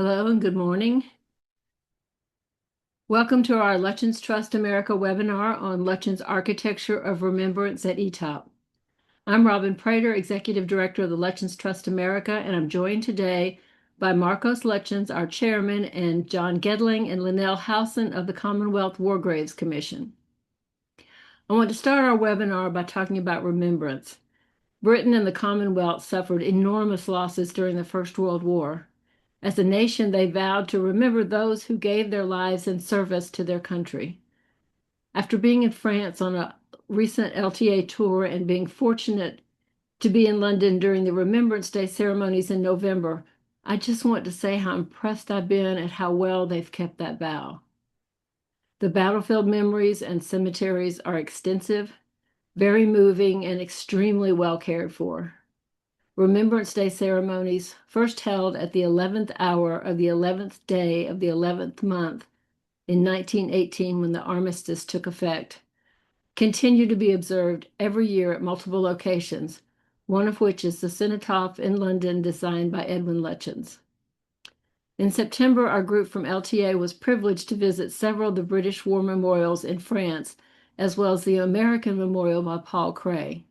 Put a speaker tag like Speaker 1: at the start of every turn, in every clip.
Speaker 1: Hello and good morning. Welcome to our Lutyens Trust America webinar on Lutyens Architecture of Remembrance at Étaples. I'm Robin Prater, Executive Director of the Lutyens Trust America, and I'm joined today by Marcos Lutyens, our chairman, and John Gedling and Lynn Howson of the Commonwealth War Graves Commission. I want to start our webinar by talking about remembrance. Britain and the Commonwealth suffered enormous losses during the First World War. As a nation, they vowed to remember those who gave their lives in service to their country. After being in France on a recent LTA tour and being fortunate to be in London during the Remembrance Day ceremonies in November, I just want to say how impressed I've been at how well they've kept that vow. The battlefield memories and cemeteries are extensive, very moving, and extremely well cared for. Remembrance Day ceremonies, first held at the 11th hour of the 11th day of the 11th month in 1918 when the armistice took effect, continue to be observed every year at multiple locations, one of which is the cenotaph in London designed by Edwin Lutyens. In September, our group from LTA was privileged to visit several of the British war memorials in France, as well as the American memorial by Paul Cray.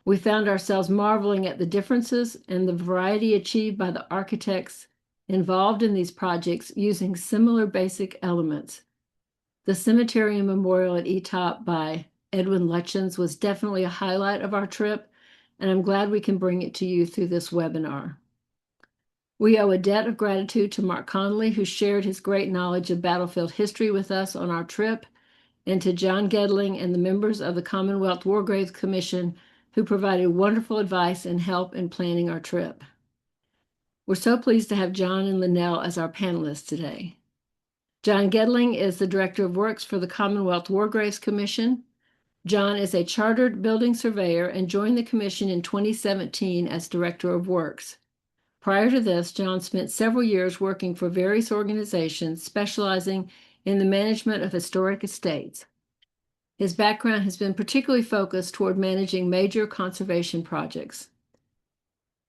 Speaker 1: We found ourselves marveling at the differences and the variety achieved by the architects involved in these projects using similar basic elements. The cemetery and memorial at Étaples by Edwin Lutyens was definitely a highlight of our trip, and I'm glad we can bring it to you through this webinar. We owe a debt of gratitude to Mark Connolly, who shared his great knowledge of battlefield history with us on our trip, and to John Gedling and the members of the Commonwealth War Graves Commission, who provided wonderful advice and help in planning our trip. We're so pleased to have John and Linnell as our panelists today. John Gedling is the Director of Works for the Commonwealth War Graves Commission. John is a chartered building surveyor and joined the commission in 2017 as Director of Works. Prior to this, John spent several years working for various organizations specializing in the management of historic estates. His background has been particularly focused toward managing major conservation projects.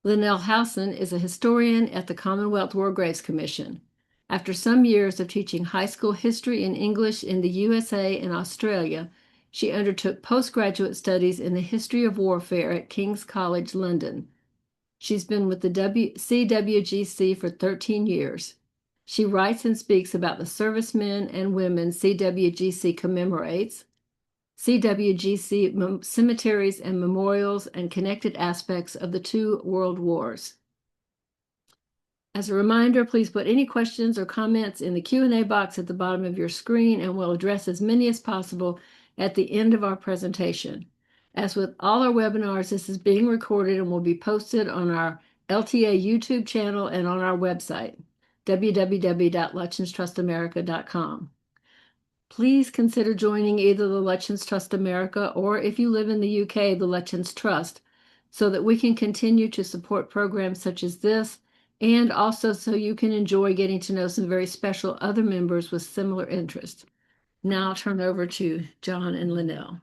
Speaker 1: Lynn Howson is a historian at the Commonwealth War Graves Commission. After some years of teaching high school history and English in the USA and Australia, she undertook postgraduate studies in the history of warfare at King's College London. She's been with the CWGC for 13 years. She writes and speaks about the servicemen and women CWGC commemorates, CWGC cemeteries and memorials, and connected aspects of the two world wars. As a reminder, please put any questions or comments in the Q&A box at the bottom of your screen, and we'll address as many as possible at the end of our presentation. As with all our webinars, this is being recorded and will be posted on our LTA YouTube channel and on our website, www.lutyenstrustamerica.com. Please consider joining either the Lutyens Trust America or, if you live in the UK, the Lutyens Trust, so that we can continue to support programs such as this, and also so you can enjoy getting to know some very special other members with similar interests. Now I'll turn over to John and Linnell.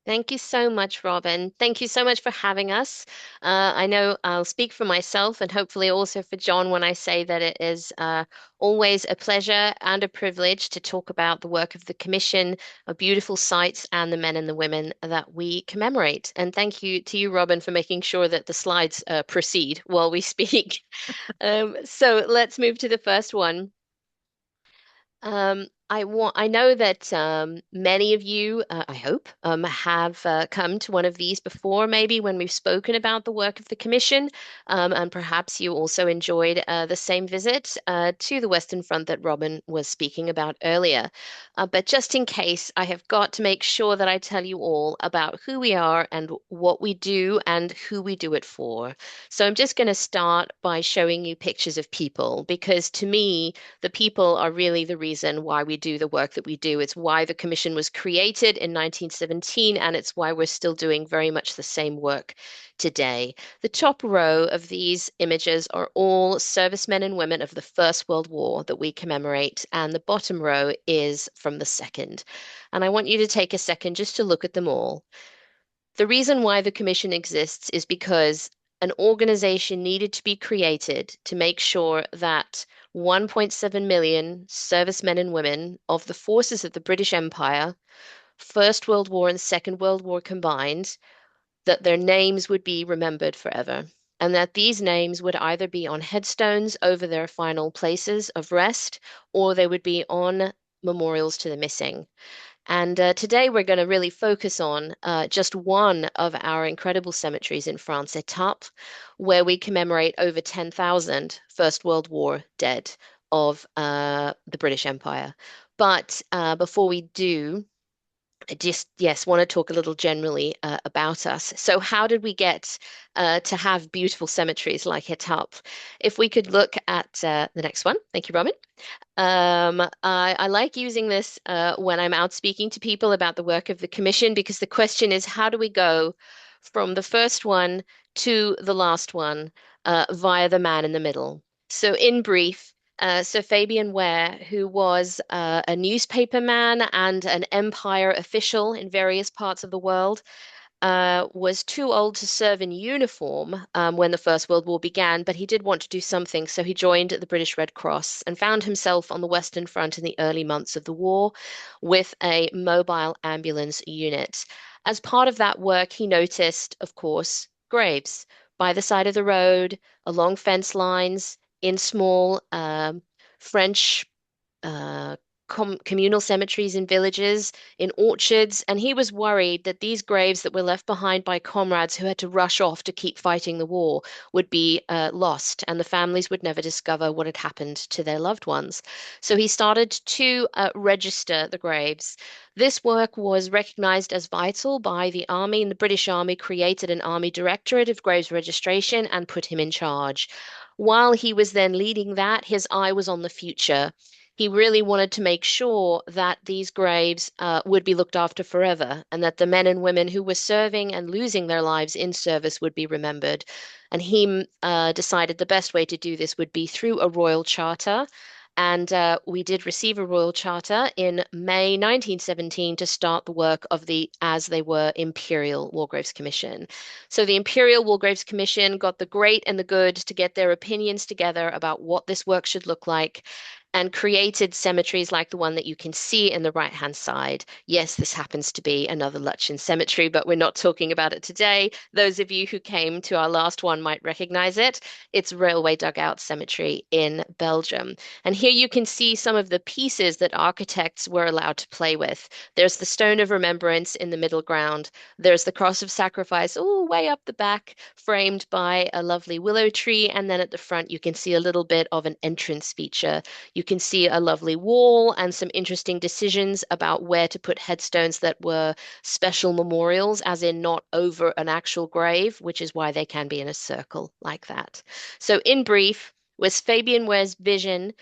Speaker 2: Thank you so much, Robin. Thank you so much for having us. I know I'll speak for myself and hopefully also for John when I say that it is always a pleasure and a privilege to talk about the work of the Commission, of beautiful sites, and the men and the women that we commemorate. And thank you to you, Robin, for making sure that the slides proceed while we speak. So let's move to the first one. I know that many of you, I hope, have come to one of these before, maybe when we've spoken about the work of the Commission, and perhaps you also enjoyed the same visit to the Western Front that Robin was speaking about earlier. But just in case, I have got to make sure that I tell you all about who we are and what we do and who we do it for. So I'm just going to start by showing you pictures of people, because to me, the people are really the reason why we do the work that we do. It's why the commission was created in 1917, and it's why we're still doing very much the same work today. The top row of these images are all servicemen and women of the First World War that we commemorate, and the bottom row is from the Second. And I want you to take a second just to look at them all. The reason why the commission exists is because an organization needed to be created to make sure that 1.7 million servicemen and women of the forces of the British Empire, First World War and Second World War combined, that their names would be remembered forever, and that these names would either be on headstones over their final places of rest, or they would be on memorials to the missing. And today we're going to really focus on just one of our incredible cemeteries in France, Étaples, where we commemorate over 10,000 First World War dead of the British Empire. But before we do, I just, yes, want to talk a little generally about us. So, how did we get to have beautiful cemeteries like Étaples? If we could look at the next one. Thank you, Robin. I like using this when I'm out speaking to people about the work of the commission because the question is, how do we go from the first one to the last one via the man in the middle? So, in brief, Sir Fabian Ware, who was a newspaperman and an empire official in various parts of the world, was too old to serve in uniform when the First World War began, but he did want to do something, so he joined the British Red Cross and found himself on the Western Front in the early months of the war with a mobile ambulance unit. As part of that work, he noticed, of course, graves by the side of the road, along fence lines, in small French uh, communal cemeteries in villages, in orchards, and he was worried that these graves that were left behind by comrades who had to rush off to keep fighting the war would be lost, and the families would never discover what had happened to their loved ones. So he started to register the graves. This work was recognized as vital by the Army, and the British Army created an Army Directorate of Graves Registration and put him in charge. While he was then leading that, his eye was on the future. He really wanted to make sure that these graves would be looked after forever and that the men and women who were serving and losing their lives in service would be remembered. And he decided the best way to do this would be through a royal charter. And we did receive a royal charter in May 1917 to start the work of the, as they were, Imperial War Graves Commission. So the Imperial War Graves Commission got the great and the good to get their opinions together about what this work should look like and created cemeteries like the one that you can see in the right-hand side. Yes, this happens to be another Lutyens cemetery, but we're not talking about it today. Those of you who came to our last one might recognize it. It's Railway Dugout Cemetery in Belgium. And here you can see some of the pieces that architects were allowed to play with. There's the Stone of Remembrance in the middle ground. There's the Cross of Sacrifice, all way up the back, framed by a lovely willow tree. And then at the front, you can see a little bit of an entrance feature. You can see a lovely wall and some interesting decisions about where to put headstones that were special memorials, as in not over an actual grave, which is why they can be in a circle like that. So, in brief, was Fabian Ware's vision,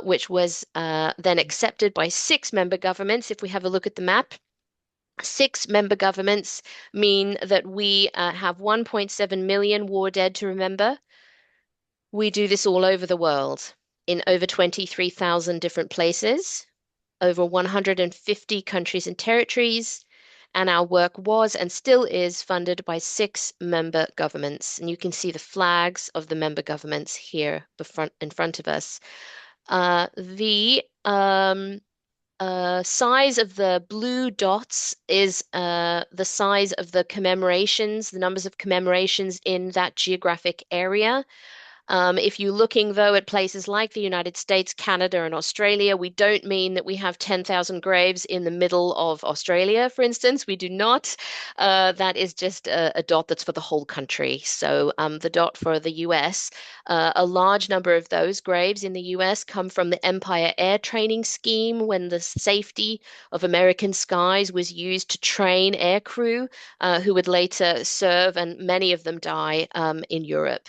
Speaker 2: which was then accepted by six member governments. If we have a look at the map, six member governments mean that we have 1.7 million war dead to remember. We do this all over the world in over 23,000 different places, over 150 countries and territories, and our work was and still is funded by six member governments. And you can see the flags of the member governments here in front of us. The size of the blue dots is the size of the commemorations, the numbers of commemorations in that geographic area. If you're looking, though, at places like the United States, Canada, and Australia, we don't mean that we have 10,000 graves in the middle of Australia, for instance. We do not. That is just a dot that's for the whole country. So the dot for the US, a large number of those graves in the US come from the Empire Air Training Scheme when the safety of American skies was used to train air crew who would later serve, and many of them die in Europe.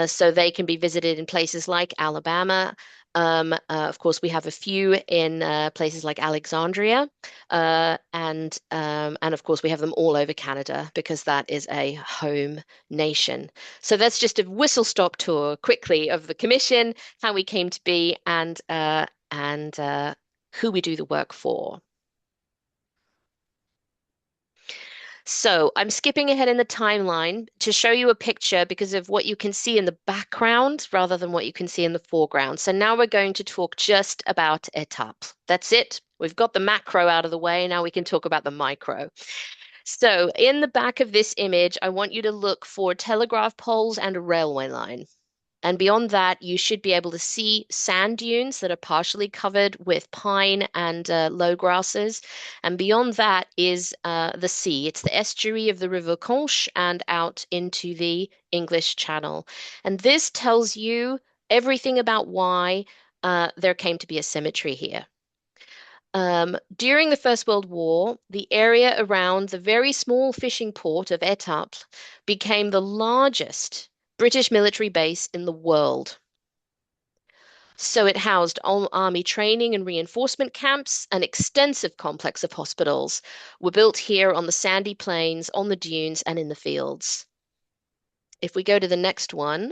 Speaker 2: So they can be visited in places like Alabama, Of course, we have a few in places like Alexandria, and of course we have them all over Canada because that is a home nation. So that's just a whistle-stop tour quickly of the commission, how we came to be, and who we do the work for. So I'm skipping ahead in the timeline to show you a picture because of what you can see in the background rather than what you can see in the foreground. So now we're going to talk just about Étaples. That's it. We've got the macro out of the way. Now we can talk about the micro. So in the back of this image, I want you to look for telegraph poles and a railway line. And beyond that, you should be able to see sand dunes that are partially covered with pine and low grasses. And beyond that is the sea. It's the estuary of the River Conche and out into the English Channel. And this tells you everything about why there came to be a cemetery here. During the First World War, the area around the very small fishing port of Étaples became the largest British military base in the world. So it housed army training and reinforcement camps. An extensive complex of hospitals were built here on the sandy plains, on the dunes, and in the fields. If we go to the next one,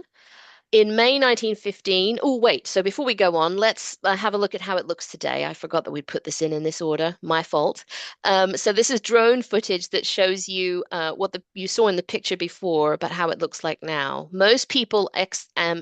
Speaker 2: in May 1915, oh, wait, so before we go on, let's have a look at how it looks today. I forgot that we'd put this in this order, my fault. So this is drone footage that shows you what you saw in the picture before, but how it looks like now. Most people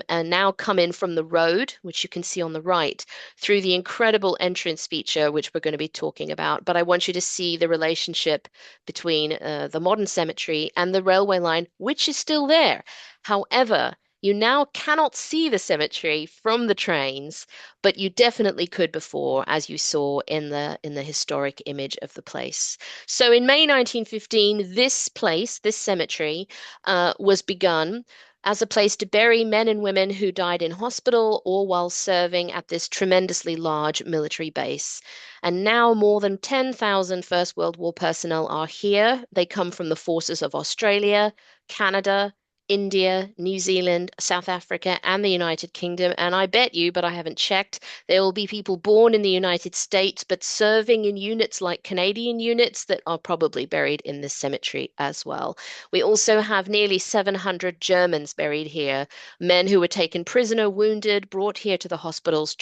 Speaker 2: now come in from the road, which you can see on the right, through the incredible entrance feature, which we're going to be talking about. But I want you to see the relationship between the modern cemetery and the railway line, which is still there. However, you now cannot see the cemetery from the trains, but you definitely could before, as you saw in the historic image of the place. So in May 1915, this place, this cemetery, was begun as a place to bury men and women who died in hospital or while serving at this tremendously large military base. And now more than 10,000 First World War personnel are here. They come from the forces of Australia, Canada, India, New Zealand, South Africa, and the United Kingdom. And I bet you, but I haven't checked, there will be people born in the United States but serving in units like Canadian units that are probably buried in this cemetery as well. We also have nearly 700 Germans buried here, men who were taken prisoner, wounded, brought here to the hospitals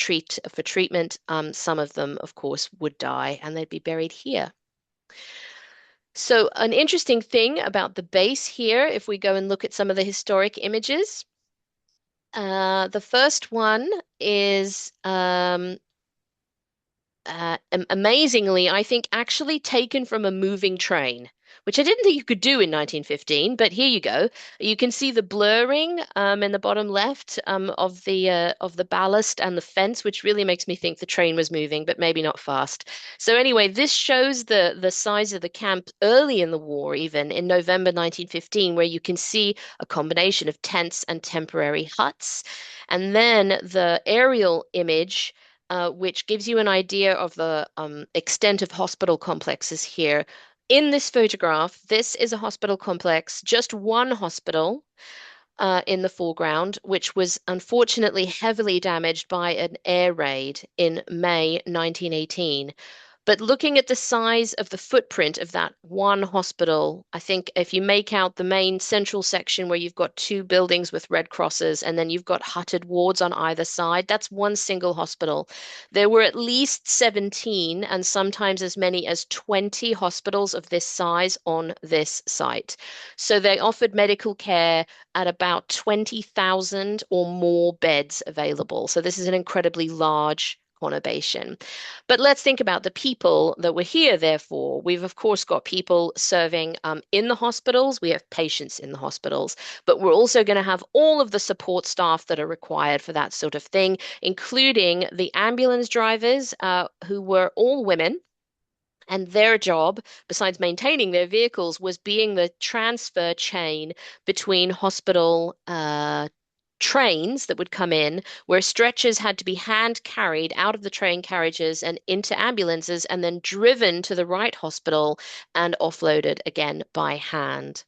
Speaker 2: for treatment. Some of them, of course, would die and they'd be buried here. So, an interesting thing about the base here, if we go and look at some of the historic images, the first one is amazingly, I think, actually taken from a moving train, which I didn't think you could do in 1915, but here you go. You can see the blurring in the bottom left of the ballast and the fence, which really makes me think the train was moving, but maybe not fast. So anyway, this shows the size of the camp early in the war, even in November 1915, where you can see a combination of tents and temporary huts. And then the aerial image which gives you an idea of the extent of hospital complexes here. In this photograph, this is a hospital complex, just one hospital in the foreground, which was unfortunately heavily damaged by an air raid in May 1918. But looking at the size of the footprint of that one hospital, I think if you make out the main central section where you've got two buildings with red crosses and then you've got hutted wards on either side, that's one single hospital. There were at least 17 and sometimes as many as 20 hospitals of this size on this site. So they offered medical care at about 20,000 or more beds available. So this is an incredibly large conurbation. But let's think about the people that we're here, therefore. We've, of course, got people serving in the hospitals. We have patients in the hospitals, but we're also going to have all of the support staff that are required for that sort of thing, including the ambulance drivers, who were all women. And their job, besides maintaining their vehicles, was being the transfer chain between hospital trains that would come in, where stretchers had to be hand carried out of the train carriages and into ambulances and then driven to the right hospital and offloaded again by hand.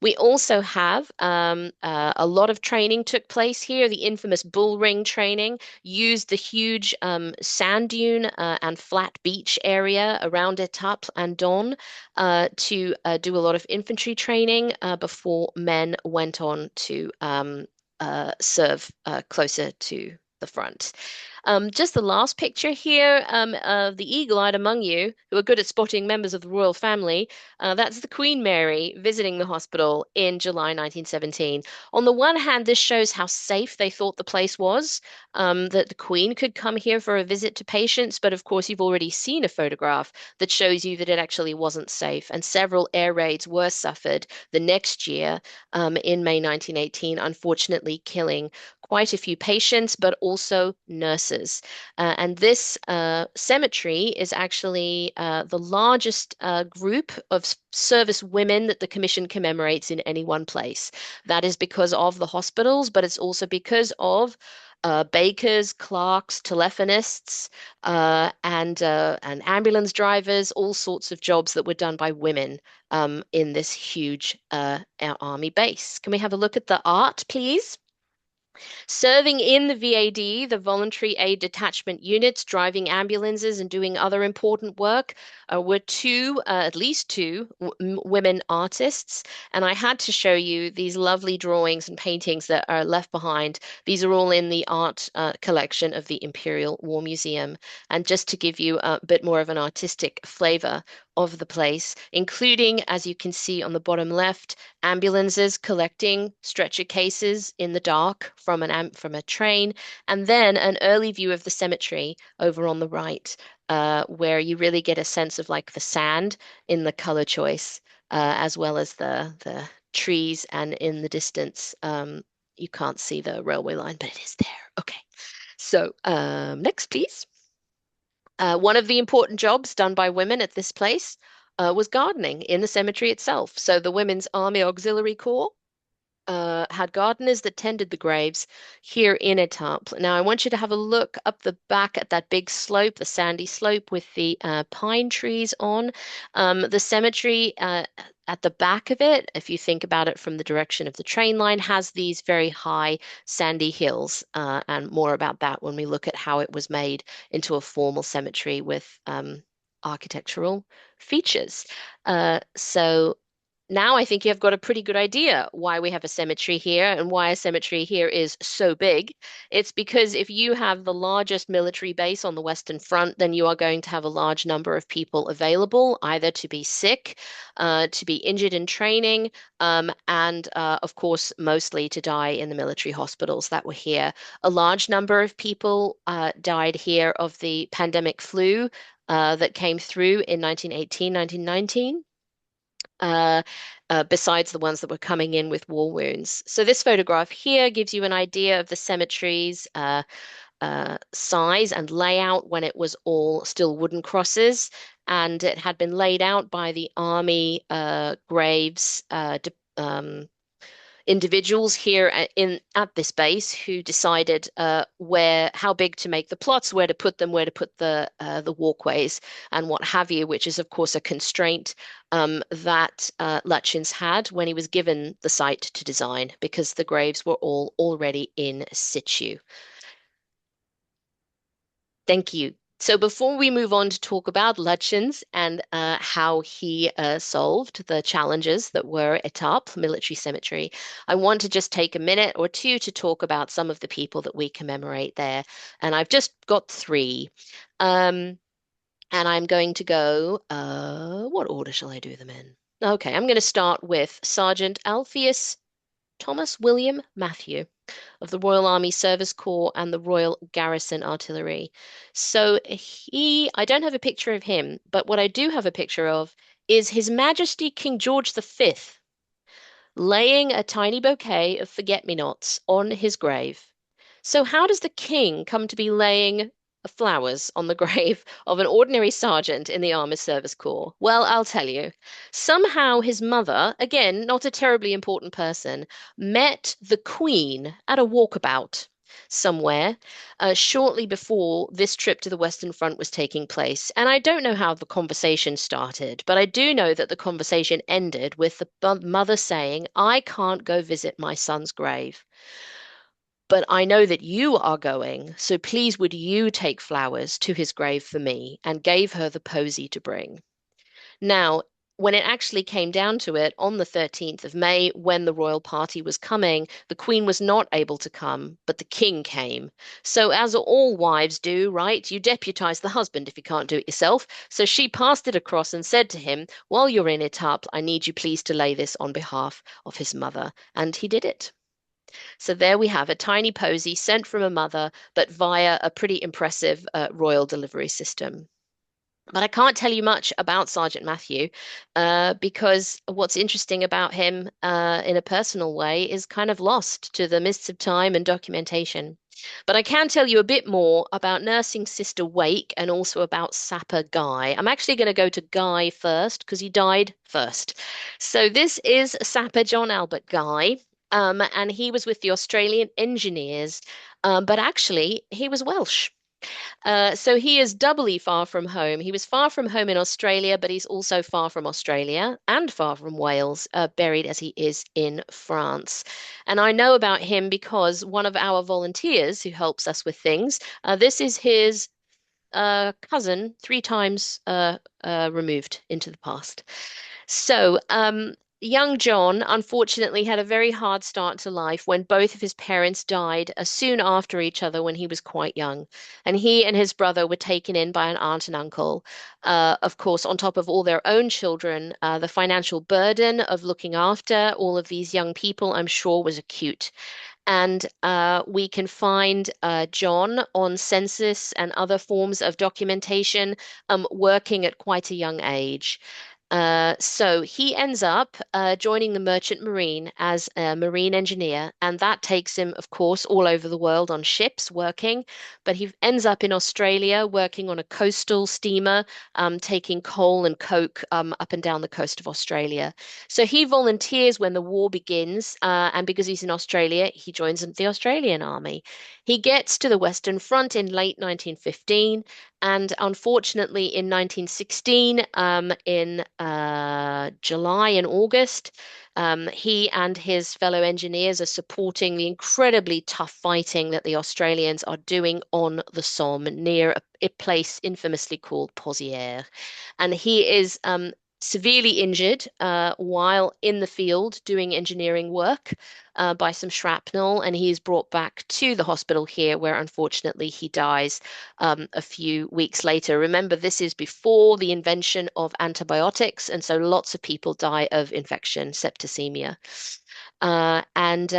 Speaker 2: We also have a lot of training took place here. The infamous bull ring training used the huge sand dune and flat beach area around Étaples and Don to do a lot of infantry training before men went on to serve closer to the front. Just the last picture here of the eagle-eyed among you who are good at spotting members of the royal family. That's the Queen Mary visiting the hospital in July 1917. On the one hand, this shows how safe they thought the place was, that the Queen could come here for a visit to patients, but of course, you've already seen a photograph that shows you that it actually wasn't safe, and several air raids were suffered the next year in May 1918, unfortunately killing quite a few patients, but also nurses. And this cemetery is actually the largest group of service women that the Commission commemorates in any one place. That is because of the hospitals, but it's also because of bakers, clerks, telephonists, and ambulance drivers, all sorts of jobs that were done by women in this huge army base. Can we have a look at the art, please? Serving in the VAD, the Voluntary Aid Detachment units, driving ambulances and doing other important work, were at least two women artists. And I had to show you these lovely drawings and paintings that are left behind. These are all in the art collection of the Imperial War Museum. And just to give you a bit more of an artistic flavor of the place, including, as you can see on the bottom left, ambulances collecting stretcher cases in the dark from from a train, and then an early view of the cemetery over on the right, where you really get a sense of like the sand in the color choice, as well as the trees, and in the distance, you can't see the railway line, but it is there. Okay, so next, please. One of the important jobs done by women at this place was gardening in the cemetery itself. So the Women's Army Auxiliary Corps had gardeners that tended the graves here in Étaples. Now, I want you to have a look up the back at that big slope, the sandy slope with the pine trees on. The cemetery at the back of it, if you think about it from the direction of the train line, has these very high sandy hills, and more about that when we look at how it was made into a formal cemetery with architectural features. So now I think you've got a pretty good idea why we have a cemetery here and why a cemetery here is so big. It's because if you have the largest military base on the Western Front, then you are going to have a large number of people available, either to be sick, to be injured in training, and of course, mostly to die in the military hospitals that were here. A large number of people died here of the pandemic flu that came through in 1918, 1919 uh, besides the ones that were coming in with war wounds. So this photograph here gives you an idea of the cemetery's size and layout when it was all still wooden crosses, and it had been laid out by the army graves individuals here at this base who decided where how big to make the plots, where to put them, where to put the walkways, and what have you, which is of course a constraint that Lutyens had when he was given the site to design, because the graves were all already in situ. Thank you. So before we move on to talk about Lutyens and how he solved the challenges that were Étaples Military Cemetery, I want to just take a minute or two to talk about some of the people that we commemorate there. And I've just got three. And I'm going to go, what order shall I do them in? Okay, I'm going to start with Sergeant Alpheus Thomas William Matthew of the Royal Army Service Corps and the Royal Garrison Artillery. So I don't have a picture of him, but what I do have a picture of is His Majesty King George V laying a tiny bouquet of forget-me-nots on his grave. So how does the king come to be laying flowers on the grave of an ordinary sergeant in the Army Service Corps? Well, I'll tell you. Somehow his mother, again, not a terribly important person, met the Queen at a walkabout. somewhere shortly before this trip to the Western Front was taking place. And I don't know how the conversation started, but I do know that the conversation ended with the mother saying, I can't go visit my son's grave, but I know that you are going, so please would you take flowers to his grave for me, and gave her the posy to bring. Now, when it actually came down to it, on the 13th of May, when the royal party was coming, the Queen was not able to come, but the King came. So, as all wives do, right, you deputize the husband if you can't do it yourself. So she passed it across and said to him, while you're in Étaples, I need you please to lay this on behalf of his mother. And he did it. So there we have a tiny posy sent from a mother, but via a pretty impressive royal delivery system. But I can't tell you much about Sergeant Matthew because what's interesting about him in a personal way is kind of lost to the mists of time and documentation. But I can tell you a bit more about Nursing Sister Wake and also about Sapper Guy. I'm actually going to go to Guy first because he died first. So this is Sapper John Albert Guy. And he was with the Australian Engineers, but actually he was Welsh. So he is doubly far from home. He was far from home in Australia, but he's also far from Australia and far from Wales, buried as he is in France. And I know about him because one of our volunteers who helps us with things, this is his cousin, three times removed into the past. So, young John unfortunately had a very hard start to life when both of his parents died soon after each other when he was quite young. And he and his brother were taken in by an aunt and uncle. Of course, on top of all their own children, the financial burden of looking after all of these young people, I'm sure, was acute. And we can find John on census and other forms of documentation working at quite a young age. So he ends up joining the Merchant Marine as a marine engineer, and that takes him, of course, all over the world on ships working. But he ends up in Australia working on a coastal steamer, taking coal and coke up and down the coast of Australia. So he volunteers when the war begins, and because he's in Australia, he joins the Australian Army. He gets to the Western Front in late 1915. And unfortunately, in 1916, in July and August, he and his fellow engineers are supporting the incredibly tough fighting that the Australians are doing on the Somme near a place infamously called Pozières. And he is severely injured while in the field doing engineering work by some shrapnel, and he is brought back to the hospital here, where unfortunately he dies a few weeks later. Remember, this is before the invention of antibiotics, and so lots of people die of infection, septicemia. And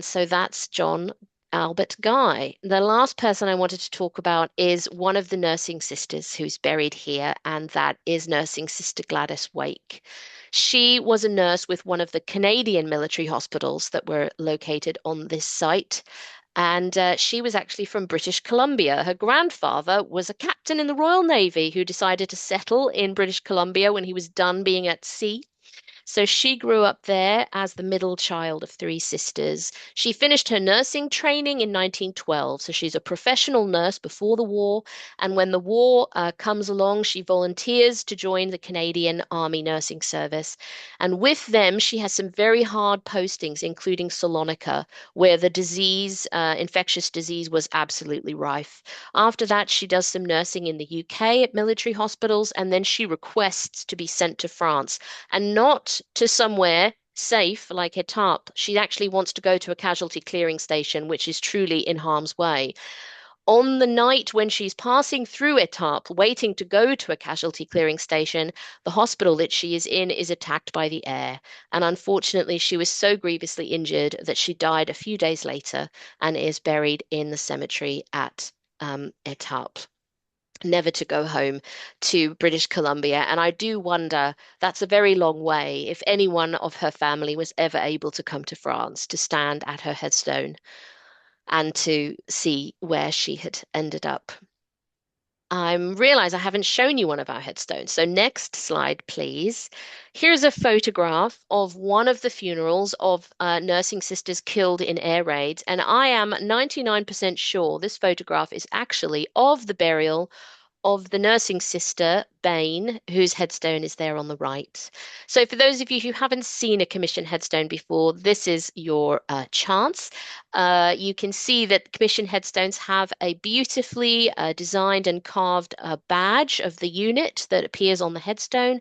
Speaker 2: so that's John Albert Guy. The last person I wanted to talk about is one of the nursing sisters who's buried here, and that is Nursing Sister Gladys Wake. She was a nurse with one of the Canadian military hospitals that were located on this site. And she was actually from British Columbia. Her grandfather was a captain in the Royal Navy who decided to settle in British Columbia when he was done being at sea. So she grew up there as the middle child of three sisters. She finished her nursing training in 1912. So she's a professional nurse before the war. And when the war comes along, she volunteers to join the Canadian Army Nursing Service. And with them, she has some very hard postings, including Salonika, where the disease, infectious disease, was absolutely rife. After that, she does some nursing in the UK at military hospitals, and then she requests to be sent to France and not to somewhere safe like Étaples. She actually wants to go to a casualty clearing station, which is truly in harm's way. On the night when she's passing through Étaples, waiting to go to a casualty clearing station, the hospital that she is in is attacked by the air. And unfortunately, she was so grievously injured that she died a few days later and is buried in the cemetery at Étaples, never to go home to British Columbia. And I do wonder, that's a very long way, if anyone of her family was ever able to come to France to stand at her headstone and to see where she had ended up. I realize I haven't shown you one of our headstones. So next slide, please. Here's a photograph of one of the funerals of nursing sisters killed in air raids. And I am 99% sure this photograph is actually of the burial of the nursing sister, Bain, whose headstone is there on the right. So, for those of you who haven't seen a commission headstone before, this is your chance. You can see that commission headstones have a beautifully designed and carved badge of the unit that appears on the headstone.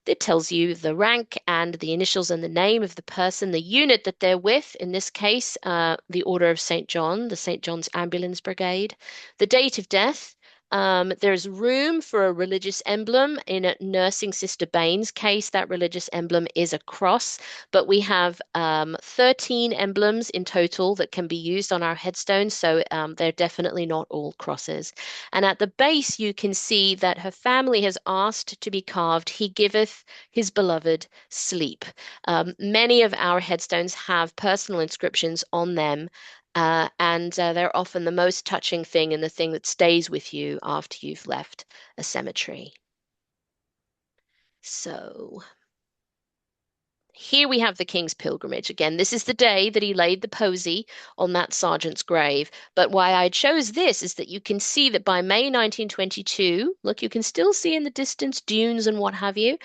Speaker 2: It tells you the rank and the initials and the name of the person, the unit that they're with, in this case, the Order of St. John, the St. John's Ambulance Brigade, the date of death. There's room for a religious emblem. In a nursing sister Bain's case, that religious emblem is a cross, but we have 13 emblems in total that can be used on our headstones, so they're definitely not all crosses. And at the base, you can see that her family has asked to be carved, "He giveth his beloved sleep." Many of our headstones have personal inscriptions on them, and they're often the most touching thing and the thing that stays with you after you've left a cemetery. So here we have the King's Pilgrimage. Again, this is the day that he laid the posy on that sergeant's grave. But why I chose this is that you can see that by May 1922, look, you can still see in the distance dunes and what have you.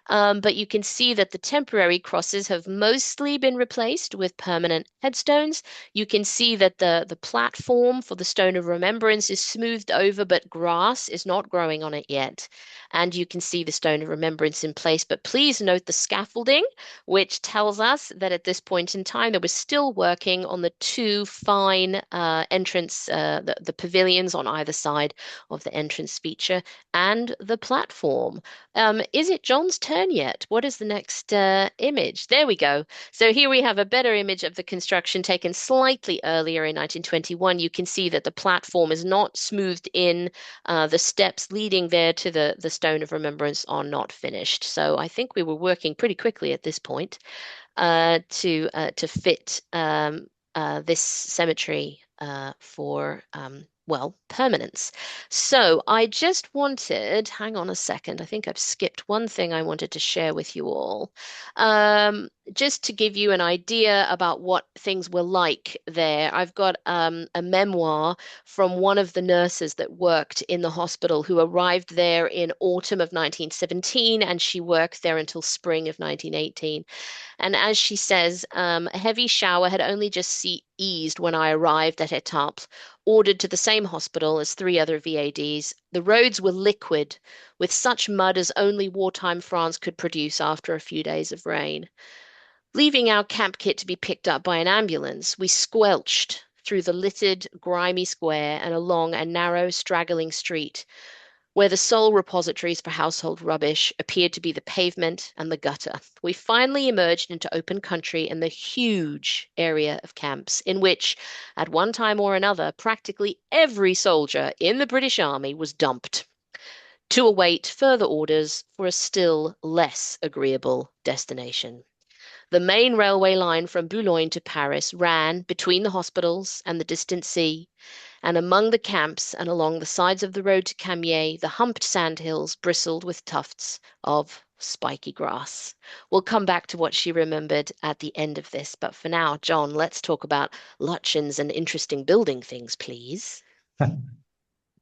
Speaker 2: But you can see that the temporary crosses have mostly been replaced with permanent headstones. You can see that the platform for the Stone of Remembrance is smoothed over, but grass is not growing on it yet. And you can see the Stone of Remembrance in place. But please note the scaffolding, which tells us that at this point in time, they were still working on the two fine entrance, the pavilions on either side of the entrance feature and the platform. Is it John's turn yet? What is the next image? There we go. So here we have a better image of the construction taken slightly earlier in 1921. You can see that the platform is not smoothed in. The steps leading there to the Stone of Remembrance are not finished. So I think we were working pretty quickly at this point to fit this cemetery for well, permanence. So I just wanted, hang on a second, I think I've skipped one thing I wanted to share with you all. Just to give you an idea about what things were like there, I've got a memoir from one of the nurses that worked in the hospital who arrived there in autumn of 1917, and she worked there until spring of 1918. And as she says, a heavy shower had only just eased when I arrived at Étaples, ordered to the same hospital as three other VADs. The roads were liquid, with such mud as only wartime France could produce after a few days of rain. Leaving our camp kit to be picked up by an ambulance, we squelched through the littered, grimy square and along a narrow, straggling street where the sole repositories for household rubbish appeared to be the pavement and the gutter. We finally emerged into open country and the huge area of camps in which, at one time or another, practically every soldier in the British Army was dumped to await further orders for a still less agreeable destination. The main railway line from Boulogne to Paris ran between the hospitals and the distant sea, and among the camps and along the sides of the road to Camiers, the humped sandhills bristled with tufts of spiky grass. We'll come back to what she remembered at the end of this, but for now, John, let's talk about Lutyens and interesting building things, please.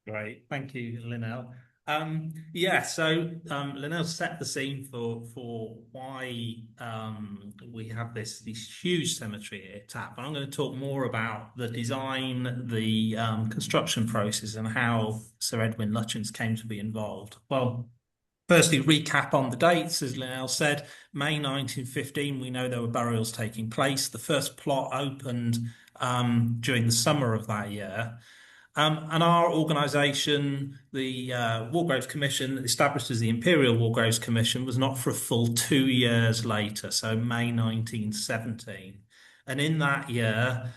Speaker 3: Great, thank you, Linnell. Yeah, so Linnell set the scene for why we have this huge cemetery at Tap. I'm going to talk more about the design, the construction process, and how Sir Edwin Lutyens came to be involved. Well, firstly, recap on the dates. As Linnell said, May 1915, we know there were burials taking place. The first plot opened during the summer of that year. And our organisation, the War Graves Commission, established as the Imperial War Graves Commission, was not for a full 2 years later, so May 1917. And in that year,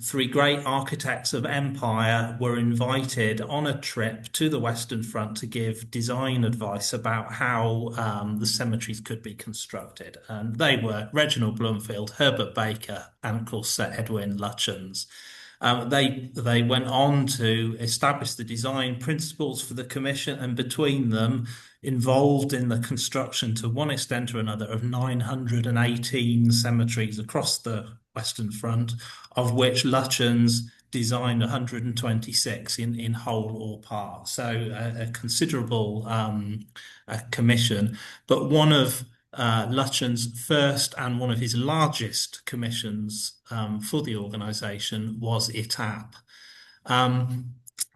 Speaker 3: three great architects of empire were invited on a trip to the Western Front to give design advice about how the cemeteries could be constructed. And they were Reginald Blomfield, Herbert Baker, and of course Sir Edwin Lutyens. They went on to establish the design principles for the commission, and between them, involved in the construction, to one extent or another, of 918 cemeteries across the Western Front, of which Lutyens designed 126 in whole or part. So a considerable commission, but one of Lutyens' first and one of his largest commissions for the organisation was Étaples.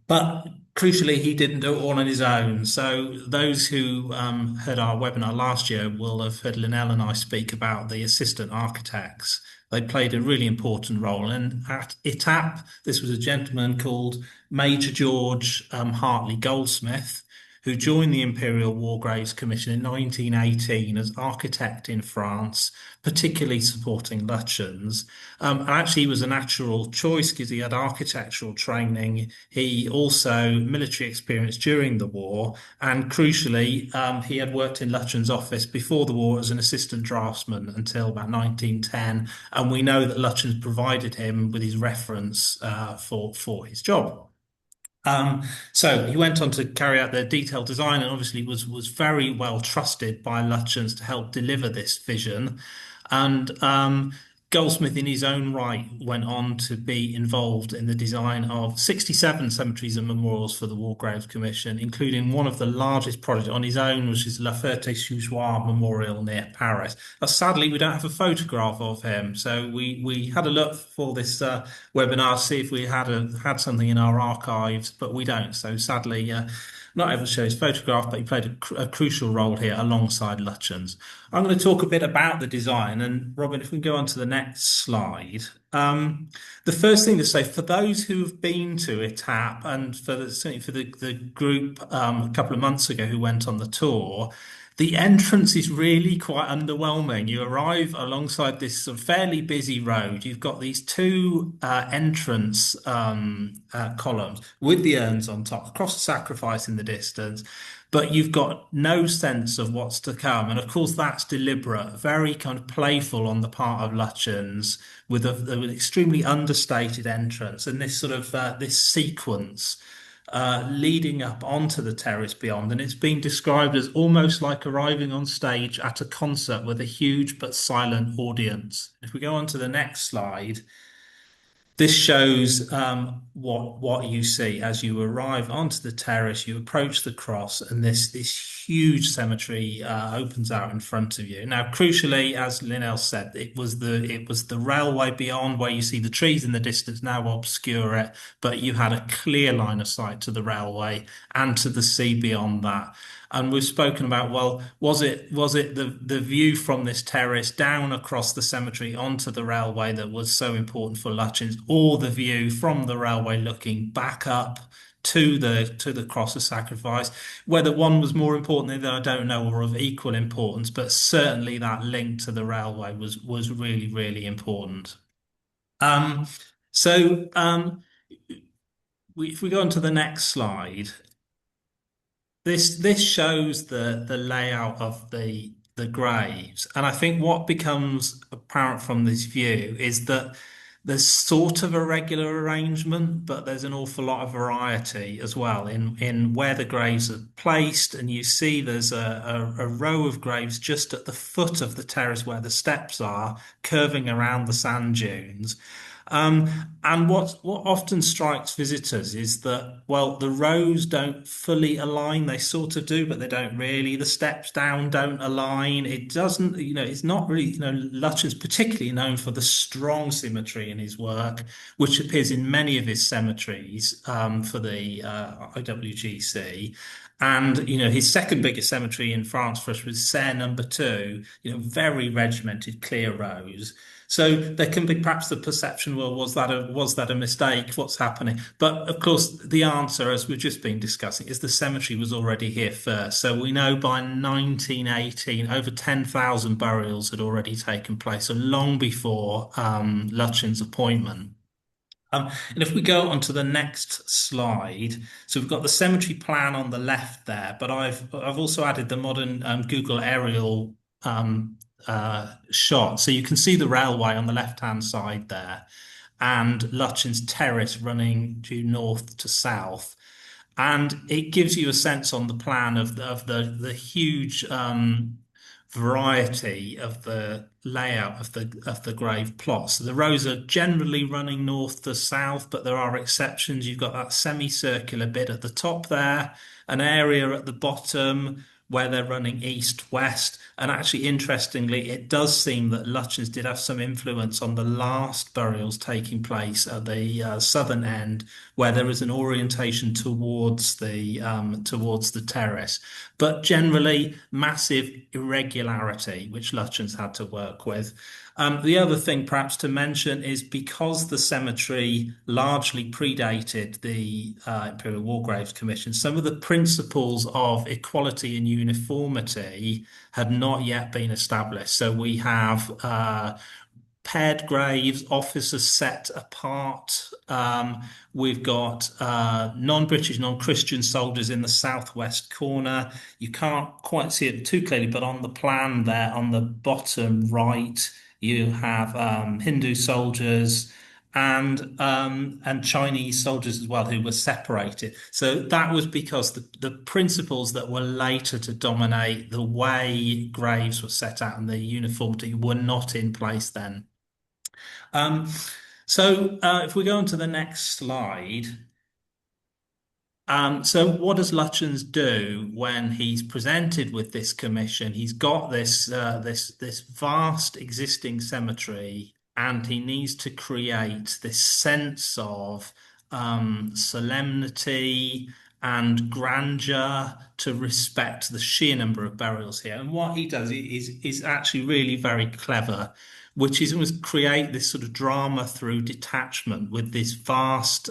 Speaker 3: But crucially, he didn't do it all on his own. So those who heard our webinar last year will have heard Linnell and I speak about the assistant architects. They played a really important role. And at Étaples, this was a gentleman called Major George Hartley Goldsmith, who joined the Imperial War Graves Commission in 1918 as architect in France, particularly supporting Lutyens. And actually, he was a natural choice because he had architectural training. He also military experience during the war, and crucially, he had worked in Lutyens' office before the war as an assistant draftsman until about 1910. And we know that Lutyens provided him with his reference for his job. So he went on to carry out the detailed design, and obviously was very well trusted by Lutyens to help deliver this vision. And Goldsmith, in his own right, went on to be involved in the design of 67 cemeteries and memorials for the War Graves Commission, including one of the largest projects on his own, which is La Ferté-sous-Joie Memorial near Paris. Sadly, we don't have a photograph of him, so we had a look for this webinar, see if we had something in our archives, but we don't. So sadly, not able to show his photograph, but he played a crucial role here alongside Lutyens. I'm going to talk a bit about the design, and Robin, if we can go on to the next slide. The first thing to say, for those who have been to Étaples, and certainly for the group a couple of months ago who went on the tour, the entrance is really quite underwhelming. You arrive alongside this sort of fairly busy road. You've got these two entrance columns with the urns on top, cross the sacrifice in the distance, but you've got no sense of what's to come. And of course, that's deliberate, very kind of playful on the part of Lutyens, with an extremely understated entrance and this sort of this sequence leading up onto the terrace beyond. And it's been described as almost like arriving on stage at a concert with a huge but silent audience. If we go on to the next slide, this shows what you see as you arrive onto the terrace. You approach the cross, and this huge cemetery opens out in front of you. Now, crucially, as Linnell said, it was the railway beyond, where you see the trees in the distance now obscure it, but you had a clear line of sight to the railway and to the sea beyond that. And we've spoken about, well, was it the view from this terrace down across the cemetery onto the railway that was so important for Lutyens, or the view from the railway looking back up to the cross of sacrifice? Whether one was more important than I don't know, or of equal importance, but certainly that link to the railway was really, really important. If we go on to the next slide. This shows the layout of the graves, and I think what becomes apparent from this view is that there's sort of a regular arrangement, but there's an awful lot of variety as well in where the graves are placed. And you see there's a row of graves just at the foot of the terrace where the steps are, curving around the sand dunes. And what often strikes visitors is that, well, the rows don't fully align. They sort of do, but they don't really. The steps down don't align. It doesn't, it's not really, Lutyens particularly known for the strong symmetry in his work, which appears in many of his cemeteries for the IWGC. And, his second biggest cemetery in France for us was Serre number 2, very regimented, clear rows. So there can be perhaps the perception, well, was that a mistake? What's happening? But of course, the answer, as we've just been discussing, is the cemetery was already here first. So we know by 1918, over 10,000 burials had already taken place, so long before Lutyens' appointment. And if we go on to the next slide, so we've got the cemetery plan on the left there, but I've also added the modern Google aerial shot. So you can see the railway on the left-hand side there. and Lutyens Terrace running due north to south. And it gives you a sense on the plan of the huge variety of the layout of the grave plots. So the rows are generally running north to south, but there are exceptions. You've got that semicircular bit at the top there, an area at the bottom where they're running east-west. And actually, interestingly, it does seem that Lutyens did have some influence on the last burials taking place at the southern end, where there is an orientation towards the terrace, but generally massive irregularity, which Lutyens had to work with. The other thing perhaps to mention is because the cemetery largely predated the Imperial War Graves Commission, some of the principles of equality and uniformity had not yet been established. So we have paired graves, officers set apart. We've got non-British, non-Christian soldiers in the southwest corner. You can't quite see it too clearly, but on the plan there, on the bottom right, you have Hindu soldiers and Chinese soldiers as well who were separated. So that was because the principles that were later to dominate the way graves were set out and the uniformity were not in place then. If we go on to the next slide, so what does Lutyens do when he's presented with this commission? He's got this vast existing cemetery, and he needs to create this sense of solemnity and grandeur to respect the sheer number of burials here. And what he does is actually really very clever, which is almost create this sort of drama through detachment with this vast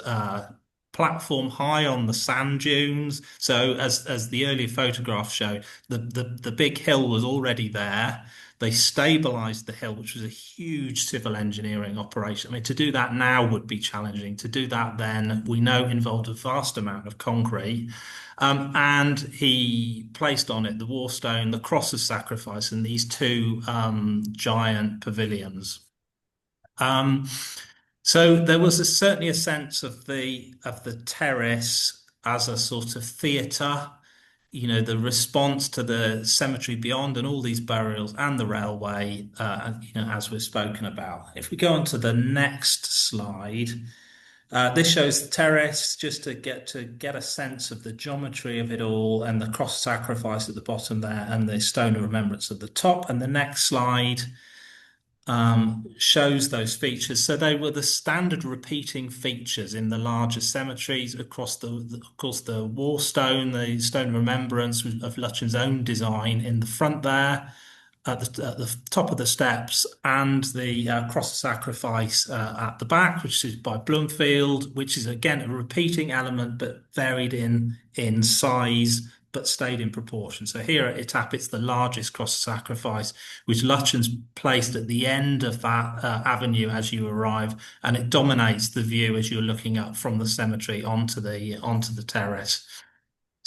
Speaker 3: platform high on the sand dunes. So as the earlier photographs show, the big hill was already there. They stabilized the hill, which was a huge civil engineering operation. I mean, to do that now would be challenging. To do that then, we know involved a vast amount of concrete. And he placed on it the war stone, the cross of sacrifice, and these two giant pavilions. So there was certainly a sense of the terrace as a sort of theatre, the response to the cemetery beyond and all these burials and the railway, as we've spoken about. If we go on to the next slide, this shows the terrace just to get a sense of the geometry of it all and the cross sacrifice at the bottom there and the stone of remembrance at the top. And the next slide shows those features. So they were the standard repeating features in the larger cemeteries across of course, the war stone, the stone of remembrance of Lutyens' own design in the front there, at the top of the steps, and the cross of sacrifice at the back, which is by Bloomfield, which is again a repeating element but varied in size, but stayed in proportion. So here at Étaples, it's the largest cross of sacrifice, which Lutyens placed at the end of that avenue as you arrive, and it dominates the view as you're looking up from the cemetery onto the terrace.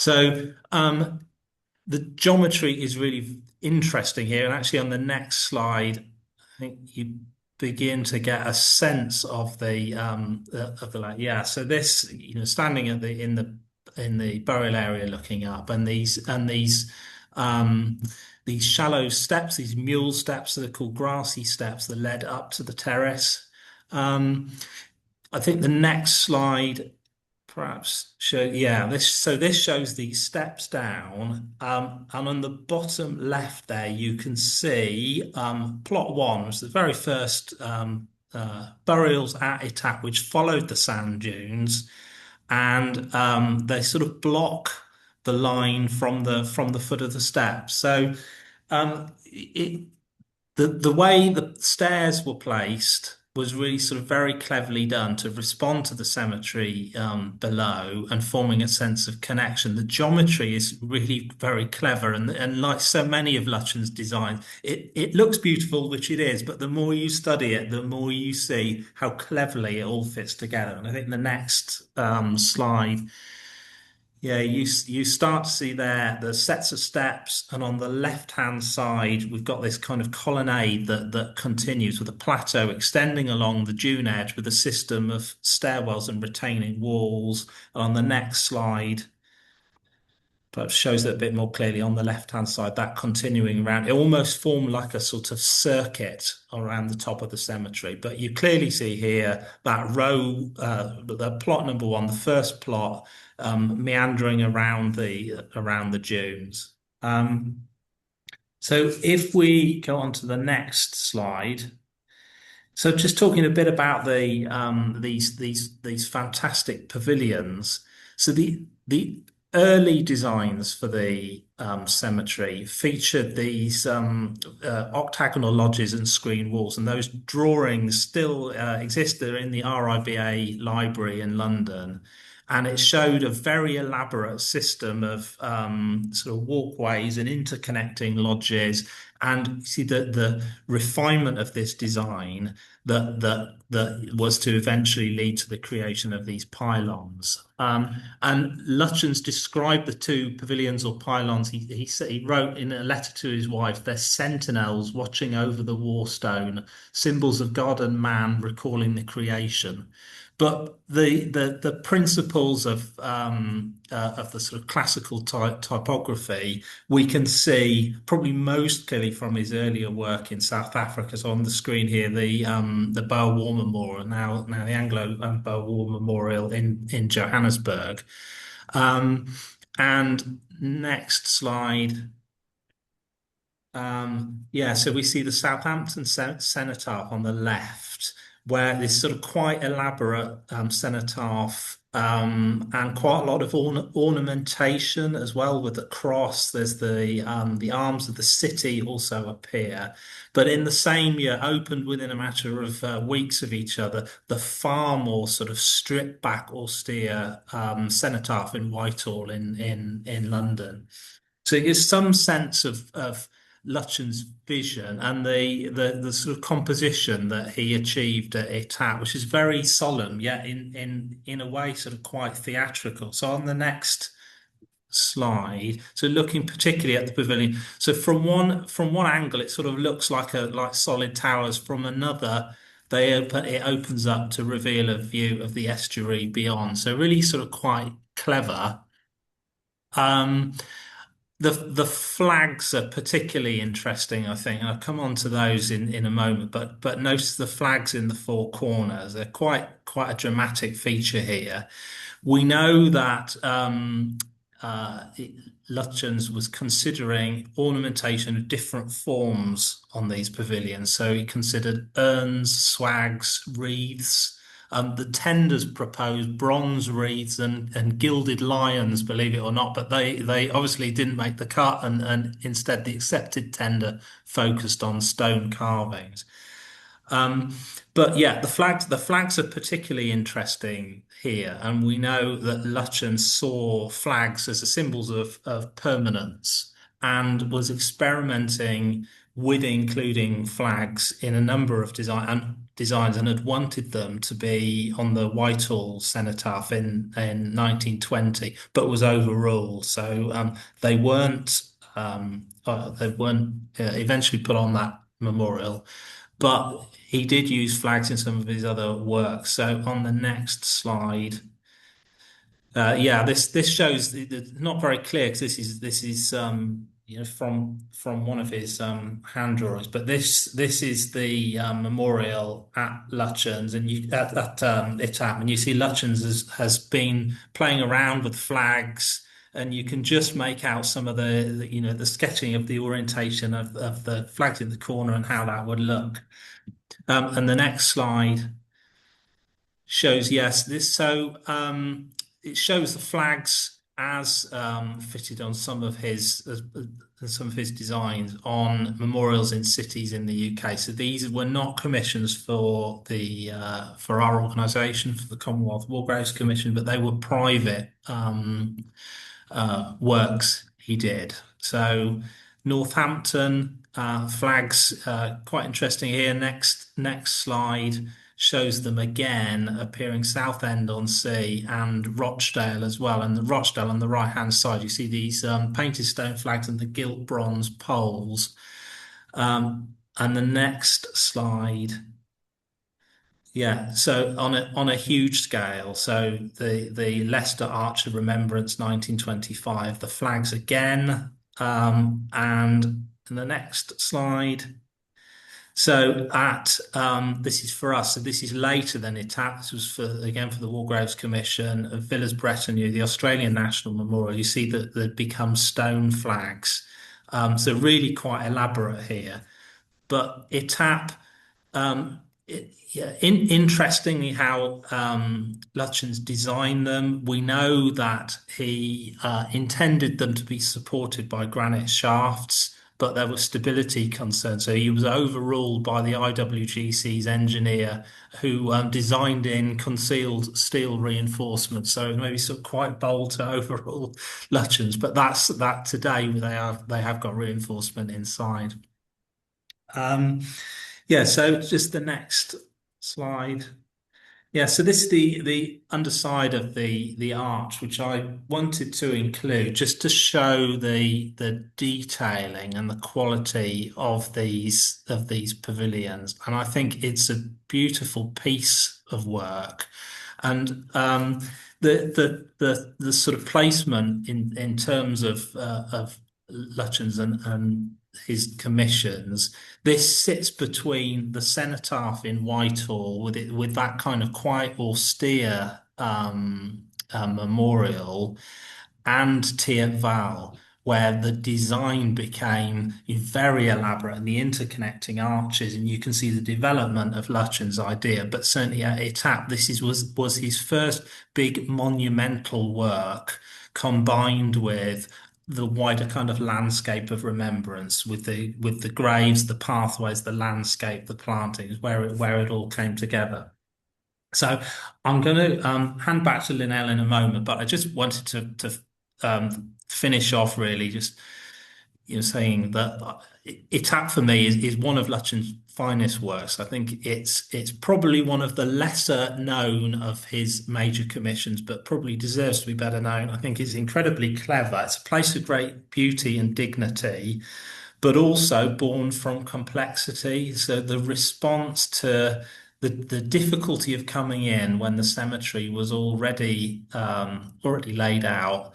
Speaker 3: So the geometry is really interesting here, and actually on the next slide, I think you begin to get a sense of the yeah. So this, standing in the burial area looking up, and these shallow steps, these mule steps that are called grassy steps that led up to the terrace. I think the next slide perhaps this shows these steps down, and on the bottom left there you can see plot 1, which is the very first burials at Étaples, which followed the sand dunes, and they sort of block the line from the foot of the steps. So the way the stairs were placed was really sort of very cleverly done to respond to the cemetery below and forming a sense of connection. The geometry is really very clever, and like so many of Lutyens' designs, it looks beautiful, which it is, but the more you study it, the more you see how cleverly it all fits together. And I think the next slide Yeah, you start to see there the sets of steps, and on the left-hand side, we've got this kind of colonnade that continues with a plateau extending along the dune edge with a system of stairwells and retaining walls. And on the next slide, perhaps shows it a bit more clearly on the left-hand side, that continuing around, it almost formed like a sort of circuit around the top of the cemetery. But you clearly see here that row, the plot number one, the first plot, meandering around the dunes. So if we go on to the next slide. So just talking a bit about these fantastic pavilions. So the early designs for the cemetery featured these octagonal lodges and screen walls, and those drawings still exist. They're in the RIBA library in London. And it showed a very elaborate system of sort of walkways and interconnecting lodges. And you see the refinement of this design that was to eventually lead to the creation of these pylons. And Lutyens described the two pavilions or pylons. He wrote in a letter to his wife, they're sentinels watching over the warstone, symbols of God and man, recalling the creation. But the principles of the sort of classical typography we can see probably most clearly from his earlier work in South Africa. So on the screen here, the Boer War Memorial, now the Anglo Boer War Memorial in Johannesburg. And next slide. Yeah, so we see the Southampton cenotaph on the left, where this sort of quite elaborate cenotaph and quite a lot of ornamentation as well with the cross. There's the arms of the city also appear, but in the same year, opened within a matter of weeks of each other, the far more sort of stripped back, austere cenotaph in Whitehall in London. So it gives some sense of Lutyens' vision and the sort of composition that he achieved at Étaples, which is very solemn, yet in a way sort of quite theatrical. So on the next slide, so looking particularly at the pavilion, so from one angle it sort of looks like solid towers. From another, it opens up to reveal a view of the estuary beyond. So really sort of quite clever. The flags are particularly interesting, I think, and I'll come on to those in a moment. But notice the flags in the four corners. They're quite a dramatic feature here. We know that Lutyens was considering ornamentation of different forms on these pavilions. So he considered urns, swags, wreaths. The tenders proposed bronze wreaths and gilded lions, believe it or not, but they obviously didn't make the cut, and instead the accepted tender focused on stone carvings. But yeah, the flags are particularly interesting here, and we know that Lutyens saw flags as a symbols of permanence and was experimenting with including flags in a number of designs and had wanted them to be on the Whitehall cenotaph in 1920, but was overruled. So they weren't eventually put on that memorial. But he did use flags in some of his other works. So on the next slide, yeah, this shows not very clear because this is from one of his hand drawings. But this is the memorial at Lutyens and at Étaples, and you see Lutyens has been playing around with flags. And you can just make out some of the sketching of the orientation of the flags in the corner and how that would look. And the next slide shows, yes, this. So it shows the flags as fitted on some of his designs on memorials in cities in the UK. So these were not commissions for our organisation, for the Commonwealth War Graves Commission, but they were private works he did. So Northampton flags, quite interesting here. Next slide shows them again appearing Southend-on-Sea and Rochdale as well. And the Rochdale on the right-hand side, you see these painted stone flags and the gilt bronze poles. And the next slide. Yeah, so on a huge scale, so the Leicester Archer Remembrance 1925, the flags again, and the next slide. So at this is for us. So this is later than Étaples. This was for again for the War Graves Commission of Villers-Bretonneux, the Australian National Memorial. You see that they become stone flags. So really quite elaborate here. But Étaples. Yeah, interestingly, how Lutyens designed them. We know that he intended them to be supported by granite shafts, but there were stability concerns. So he was overruled by the IWGC's engineer who designed in concealed steel reinforcements. So it may be sort of quite bold to overrule Lutyens, but that's that today they have got reinforcement inside. Yeah, so just the next slide. Yeah, so this is the underside of the arch, which I wanted to include just to show the detailing and the quality of these pavilions. And I think it's a beautiful piece of work. And the sort of placement in terms of Lutyens and his commissions. This sits between the cenotaph in Whitehall with that kind of quite austere memorial and Tiet Val, where the design became very elaborate and the interconnecting arches, and you can see the development of Lutyens' idea. But certainly at Étaples, was his first big monumental work combined with the wider kind of landscape of remembrance with the graves, the pathways, the landscape, the plantings, where it all came together. So I'm going to hand back to Linnell in a moment, but I just wanted to finish off really just saying that Étaples for me is one of Lutyens' finest works. I think it's probably one of the lesser known of his major commissions, but probably deserves to be better known. I think it's incredibly clever. It's a place of great beauty and dignity, but also born from complexity. So the response to the difficulty of coming in when the cemetery was already laid out,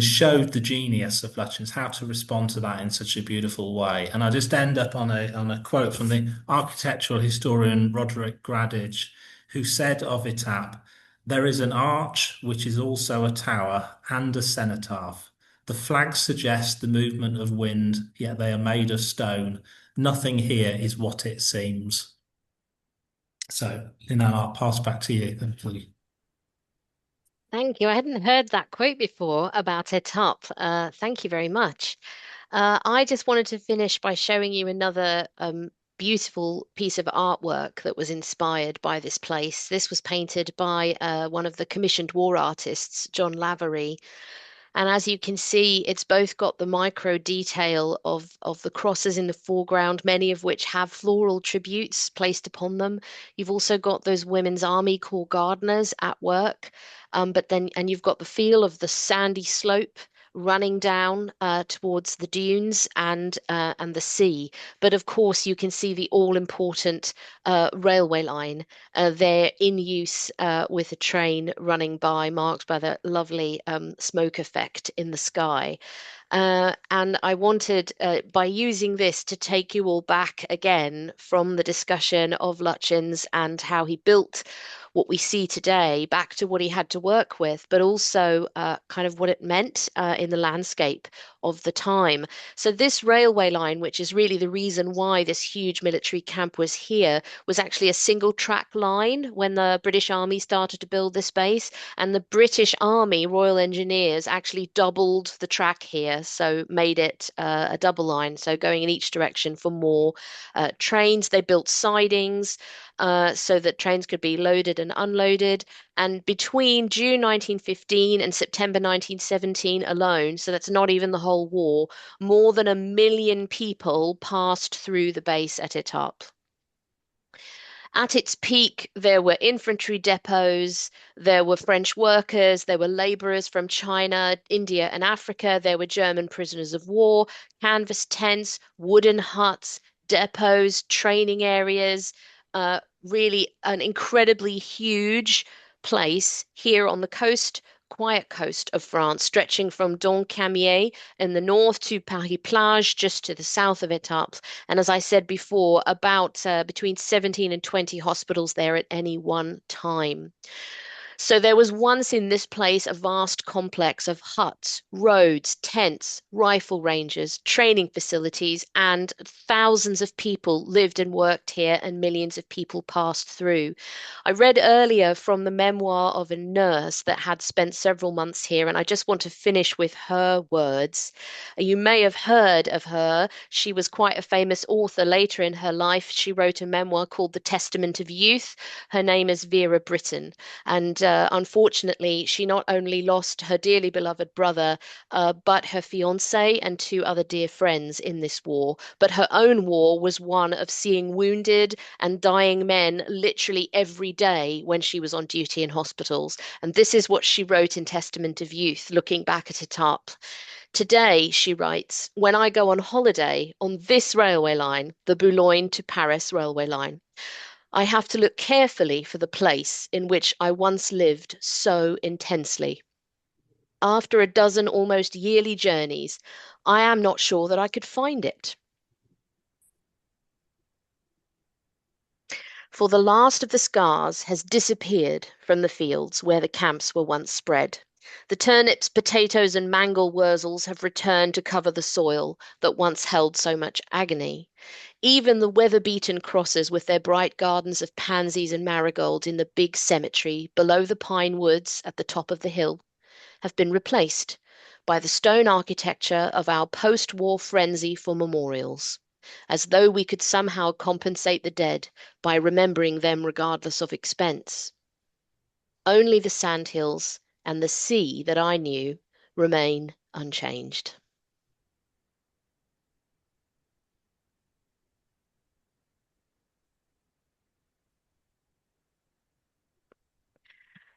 Speaker 3: showed the genius of Lutyens how to respond to that in such a beautiful way. And I just end up on a quote from the architectural historian Roderick Gradage, who said of Étaples, "There is an arch which is also a tower and a cenotaph. The flags suggest the movement of wind, yet they are made of stone. Nothing here is what it seems." So, I'll pass back to you. Thank you.
Speaker 2: Thank you. I hadn't heard that quote before about Étaples. Thank you very much. I just wanted to finish by showing you another beautiful piece of artwork that was inspired by this place. This was painted by one of the commissioned war artists, John Lavery. And as you can see, it's both got the micro detail of the crosses in the foreground, many of which have floral tributes placed upon them. You've also got those Women's Army Corps gardeners at work, and you've got the feel of the sandy slope running down towards the dunes and the sea. But of course, you can see the all-important railway line there in use with a train running by, marked by the lovely smoke effect in the sky. And I wanted, by using this, to take you all back again from the discussion of Lutyens and how he built what we see today back to what he had to work with, but also kind of what it meant in the landscape of the time. So this railway line, which is really the reason why this huge military camp was here, was actually a single track line when the British Army started to build this base. And the British Army Royal Engineers actually doubled the track here, so made it a double line, so going in each direction for more trains. They built sidings so that trains could be loaded and unloaded. And between June 1915 and September 1917 alone, so that's not even the whole war, more than 1 million people passed through the base at Étaples. At its peak, there were infantry depots, there were French workers, there were laborers from China, India, and Africa, there were German prisoners of war, canvas tents, wooden huts, depots, training areas, really an incredibly huge place here on the coast, quiet coast of France, stretching from Doncamier in the north to Paris Plage, just to the south of Étaples. And as I said before, about between 17 and 20 hospitals there at any one time. So there was once in this place a vast complex of huts, roads, tents, rifle ranges, training facilities, and thousands of people lived and worked here, and millions of people passed through. I read earlier from the memoir of a nurse that had spent several months here, and I just want to finish with her words. You may have heard of her. She was quite a famous author later in her life. She wrote a memoir called The Testament of Youth. Her name is Vera Brittain. And unfortunately, she not only lost her dearly beloved brother, but her fiance and two other dear friends in this war. But her own war was one of seeing wounded and dying men literally every day when she was on duty in hospitals. And this is what she wrote in Testament of Youth, looking back at it up. Today, she writes, when I go on holiday on this railway line, the Boulogne to Paris railway line, I have to look carefully for the place in which I once lived so intensely. After a dozen almost yearly journeys, I am not sure that I could find it. For the last of the scars has disappeared from the fields where the camps were once spread. The turnips, potatoes, and mangel wurzels have returned to cover the soil that once held so much agony. Even the weather-beaten crosses with their bright gardens of pansies and marigolds in the big cemetery below the pine woods at the top of the hill have been replaced by the stone architecture of our post-war frenzy for memorials, as though we could somehow compensate the dead by remembering them regardless of expense. Only the sandhills and the sea that I knew remain unchanged.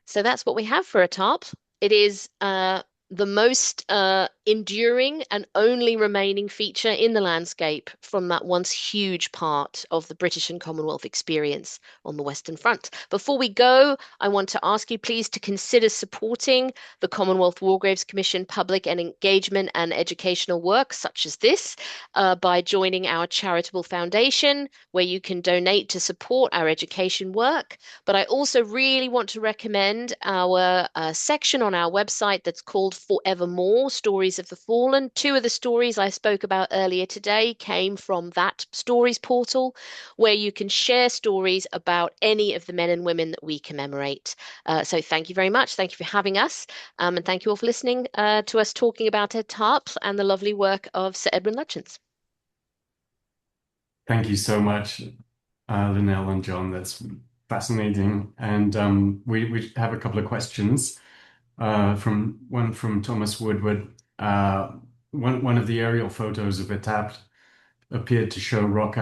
Speaker 2: So that's what we have for a top. It is the most enduring and only remaining feature in the landscape from that once huge part of the British and Commonwealth experience on the Western Front. Before we go, I want to ask you please to consider supporting the Commonwealth War Graves Commission public and engagement and educational work such as this by joining our charitable foundation, where you can donate to support our education work. But I also really want to recommend our section on our website that's called Forevermore Stories of the Fallen. Two of the stories I spoke about earlier today came from that stories portal, where you can share stories about any of the men and women that we commemorate. So thank you very much. Thank you for having us. And thank you all for listening to us talking about Étaples and the lovely work of Sir Edwin Lutyens.
Speaker 4: Thank you so much, Lynell and John. That's fascinating. And we have a couple of questions. From Thomas Woodward. One of the aerial photos of Étaples appeared to show rock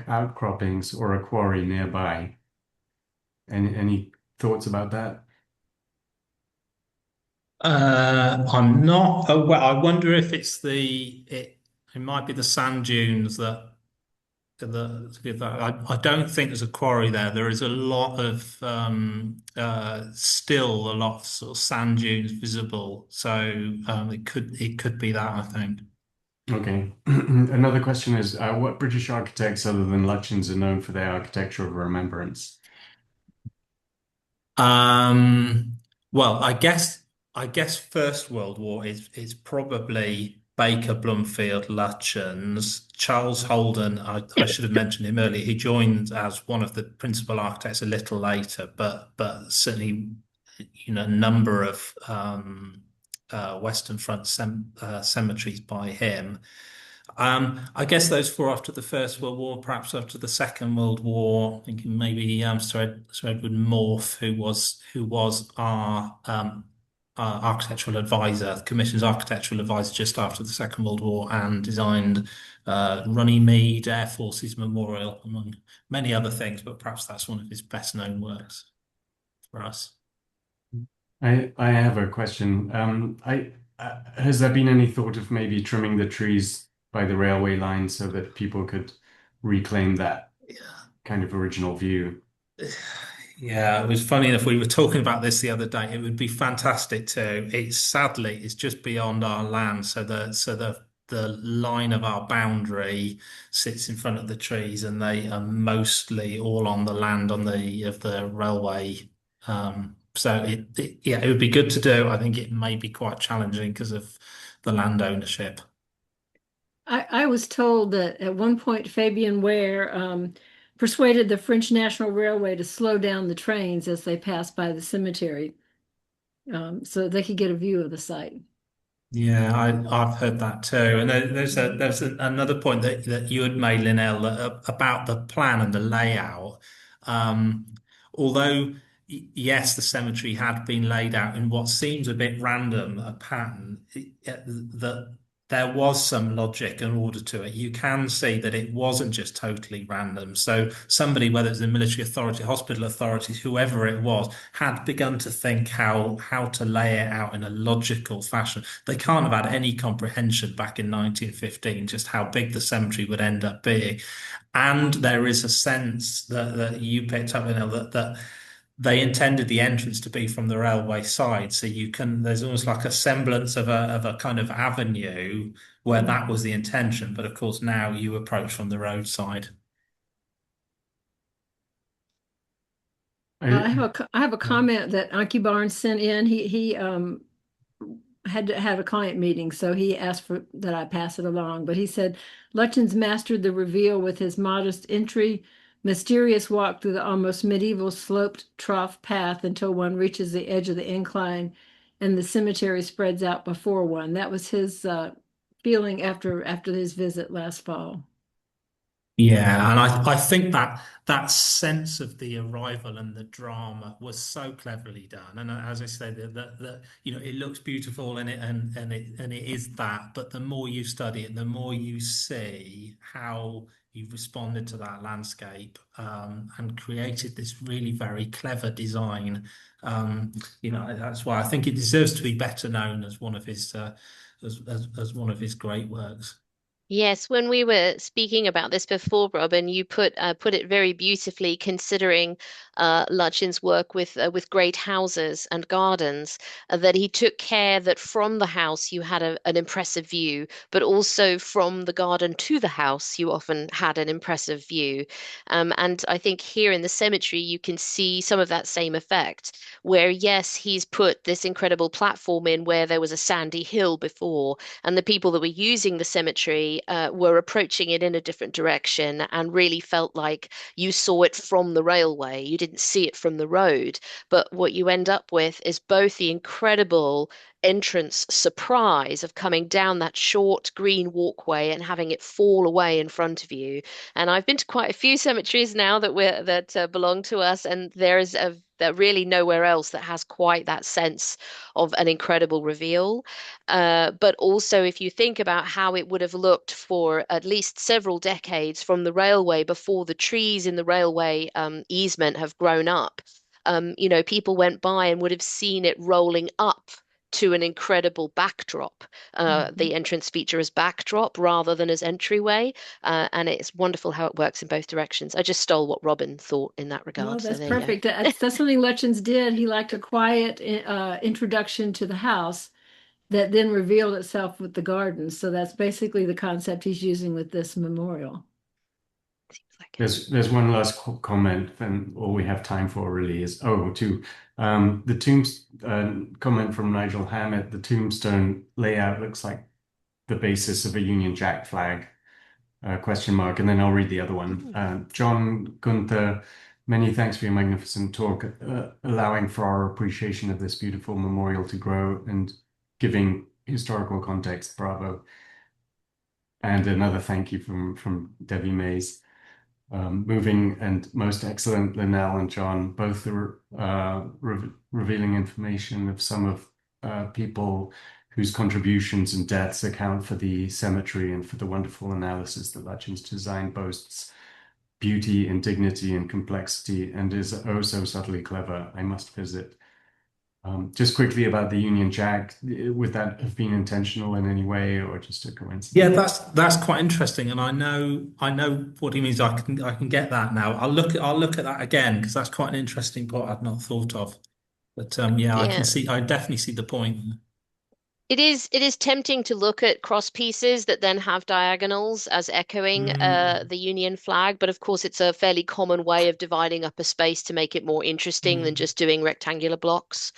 Speaker 4: outcroppings or a quarry nearby. Any thoughts about that?
Speaker 3: I'm not aware. I wonder if it might be the sand dunes that give that. I don't think there's a quarry there. There is a lot of still a lot of sort of sand dunes visible. So it could be that, I think.
Speaker 4: Okay. Another question is, what British architects other than Lutyens are known for their architecture of remembrance?
Speaker 3: Um, well, I guess First World War is probably Baker, Blomfield, Lutyens, Charles Holden. I should have mentioned him earlier. He joined as one of the principal architects a little later, but certainly, a number of Western Front cemeteries by him. I guess those four after the First World War, perhaps after the Second World War, thinking maybe Sir Edward Morph, who was our architectural advisor, the Commission's architectural advisor just after the Second World War, and designed Runnymede Air Forces Memorial, among many other things, but perhaps that's one of his best known works for us.
Speaker 4: I have a question. Has there been any thought of maybe trimming the trees by the railway line so that people could reclaim that kind of original view?
Speaker 3: Yeah, it was funny enough. We were talking about this the other day. It would be fantastic too. It's just beyond our land, so the line of our boundary sits in front of the trees, and they are mostly all on the land on the railway. So yeah, it would be good to do. I think it may be quite challenging because of the land ownership.
Speaker 1: I was told that at one point Fabian Ware persuaded the French National Railway to slow down the trains as they passed by the cemetery, so they could get a view of the site.
Speaker 3: Yeah, I've heard that too. And another point that you had made, Linnell, about the plan and the layout. Um, although yes, the cemetery had been laid out in what seems a bit random a pattern, that there was some logic and order to it. You can see that it wasn't just totally random. So somebody, whether it's the military authority, hospital authorities, whoever it was, had begun to think how to lay it out in a logical fashion. They can't have had any comprehension back in 1915 just how big the cemetery would end up being. And there is a sense that you picked up, that they intended the entrance to be from the railway side. So there's almost like a semblance of a kind of avenue where that was the intention. But of course, now you approach from the roadside.
Speaker 1: I have a comment that Anki Barnes sent in. He had to have a client meeting, so he asked for that I pass it along. But he said Lutyens mastered the reveal with his modest entry, mysterious walk through the almost medieval sloped trough path until one reaches the edge of the incline and the cemetery spreads out before one. That was his feeling after his visit last fall.
Speaker 3: Yeah, and I think that sense of the arrival and the drama was so cleverly done. And as I said, that it looks beautiful and it is that. But the more you study it, the more you see how you've responded to that landscape, and created this really very clever design. That's why I think it deserves to be better known as one of his as one of his great works.
Speaker 2: Yes, when we were speaking about this before, Robin, you put it very beautifully, considering Lutyens' work with great houses and gardens, that he took care that from the house you had an impressive view, but also from the garden to the house you often had an impressive view. And I think here in the cemetery you can see some of that same effect, where yes, he's put this incredible platform in where there was a sandy hill before, and the people that were using the cemetery were approaching it in a different direction and really felt like you saw it from the railway. You didn't see it from the road. But what you end up with is both the incredible entrance surprise of coming down that short green walkway and having it fall away in front of you. And I've been to quite a few cemeteries now that belong to us, and there really nowhere else that has quite that sense of an incredible reveal. But also, if you think about how it would have looked for at least several decades from the railway before the trees in the railway easement have grown up, people went by and would have seen it rolling up to an incredible backdrop. The entrance feature as backdrop rather than as entryway. And it's wonderful how it works in both directions. I just stole what Robin thought in that
Speaker 1: Oh,
Speaker 2: regard. So
Speaker 1: that's
Speaker 2: there you go.
Speaker 1: perfect. That's something Lutyens did. He liked a quiet introduction to the house that then revealed itself with the garden. So that's basically the concept he's using with this memorial.
Speaker 2: Seems like it.
Speaker 4: There's one last comment, and all we have time for really is two. The comment from Nigel Hammett. The tombstone layout looks like the basis of a Union Jack flag. Question mark, and then I'll read the other one. John Gunther, many thanks for your magnificent talk, allowing for our appreciation of this beautiful memorial to grow and giving historical context. Bravo. And another thank you from Debbie Mays. Moving and most excellent, Linnell and John, both are revealing information of some of people whose contributions and deaths account for the cemetery and for the wonderful analysis that Lutyens' design boasts beauty and dignity and complexity and is oh so subtly clever. I must visit. Just quickly about the Union Jack, would that have been intentional in any way or just a coincidence?
Speaker 3: Yeah, that's quite interesting, and I know what he means. I can get that now. I'll look at that again because that's quite an interesting point I'd not thought of. But yeah,
Speaker 2: Yeah.
Speaker 3: I definitely see the point.
Speaker 2: It is tempting to look at cross pieces that then have diagonals as echoing
Speaker 3: Mm,
Speaker 2: the Union flag, but of course it's a fairly common way of dividing up a space to make it more interesting than
Speaker 3: mm,
Speaker 2: just doing rectangular blocks.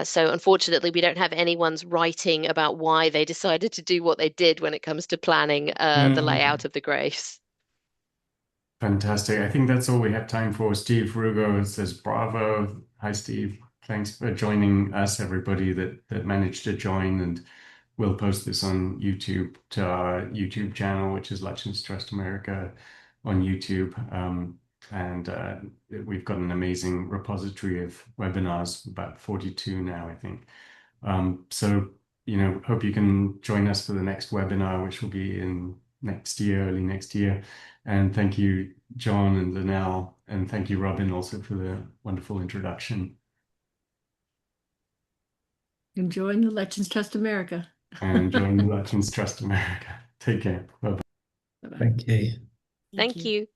Speaker 2: So unfortunately, we don't have anyone's writing about why they decided to do what they did when it comes to planning the
Speaker 3: mm.
Speaker 2: layout of the graves.
Speaker 4: Fantastic. I think that's all we have time for. Steve Rugo says bravo. Hi, Steve. Thanks for joining us, everybody that managed to join. And we'll post this on YouTube to our YouTube channel, which is Lutyens Trust America on YouTube. And we've got an amazing repository of webinars, about 42 now, I think. So, hope you can join us for the next webinar, which will be in next year, early next year. And thank you, John and Linnell, and thank you, Robin, also for the wonderful introduction.
Speaker 1: Enjoying the Lutyens Trust America.
Speaker 4: And join the Lutyens Trust America. Take care. Bye-bye.
Speaker 1: Bye-bye.
Speaker 3: Thank you.
Speaker 2: Thank you.